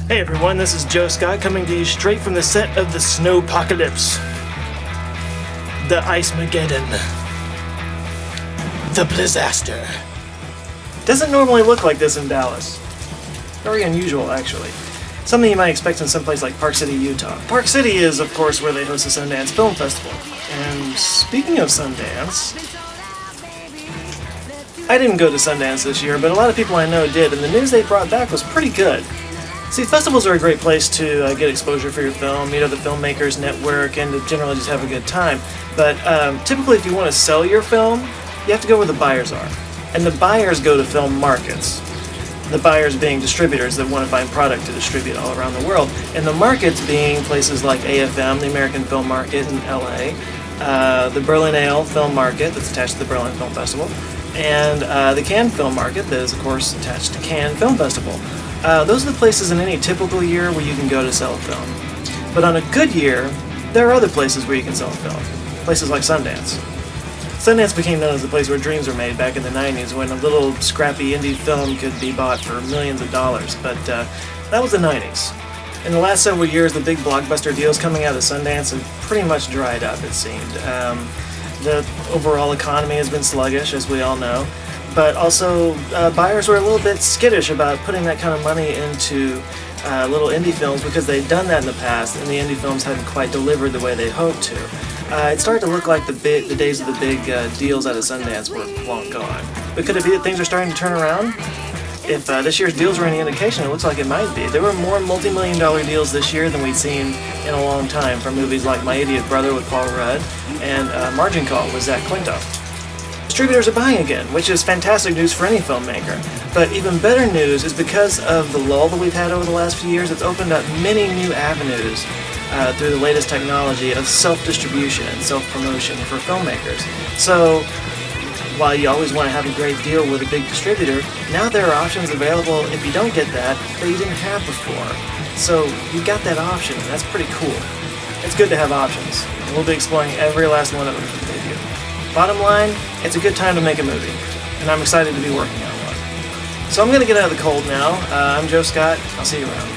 Hey everyone, this is Joe Scott coming to you straight from the set of the Snowpocalypse. The Ice-Mageddon. The Blizzaster. Doesn't normally look like this in Dallas. Very unusual, actually. Something you might expect in some place like Park City, Utah. Park City is, of course, where they host the Sundance Film Festival. And speaking of Sundance, I didn't go to Sundance this year, but a lot of people I know did, and the news they brought back was pretty good. See, festivals are a great place to get exposure for your film, meet other filmmakers, network, and to generally just have a good time. But typically, if you want to sell your film, you have to go where the buyers are. And the buyers go to film markets. The buyers being distributors that want to find product to distribute all around the world. And the markets being places like AFM, the American Film Market in LA, the Berlinale Film Market that's attached to the Berlin Film Festival, and the Cannes Film Market that is, of course, attached to Cannes Film Festival. Those are the places in any typical year where you can go to sell a film. But on a good year, there are other places where you can sell a film. Places like Sundance. Sundance became known as the place where dreams were made back in the 90s when a little scrappy indie film could be bought for millions of dollars, but that was the 90s. In the last several years, the big blockbuster deals coming out of Sundance have pretty much dried up, it seemed. The overall economy has been sluggish, as we all know, but also buyers were a little bit skittish about putting that kind of money into little indie films because they'd done that in the past and the indie films hadn't quite delivered the way they hoped to. It started to look like the days of the big deals out of Sundance were long gone. But could it be that things are starting to turn around? If this year's deals were any indication, it looks like it might be. There were more multi-million-dollar deals this year than we'd seen in a long time for movies like My Idiot Brother with Paul Rudd and Margin Call with Zach Quinto. Distributors are buying again, which is fantastic news for any filmmaker. But even better news is because of the lull that we've had over the last few years, it's opened up many new avenues through the latest technology of self-distribution and self-promotion for filmmakers. So, while you always want to have a great deal with a big distributor, now there are options available if you don't get that you didn't have before. So, you've got that option, and that's pretty cool. It's good to have options, and we'll be exploring every last one of them for the debut. Bottom line, it's a good time to make a movie, and I'm excited to be working on one. So I'm going to get out of the cold now. I'm Joe Scott. I'll see you around.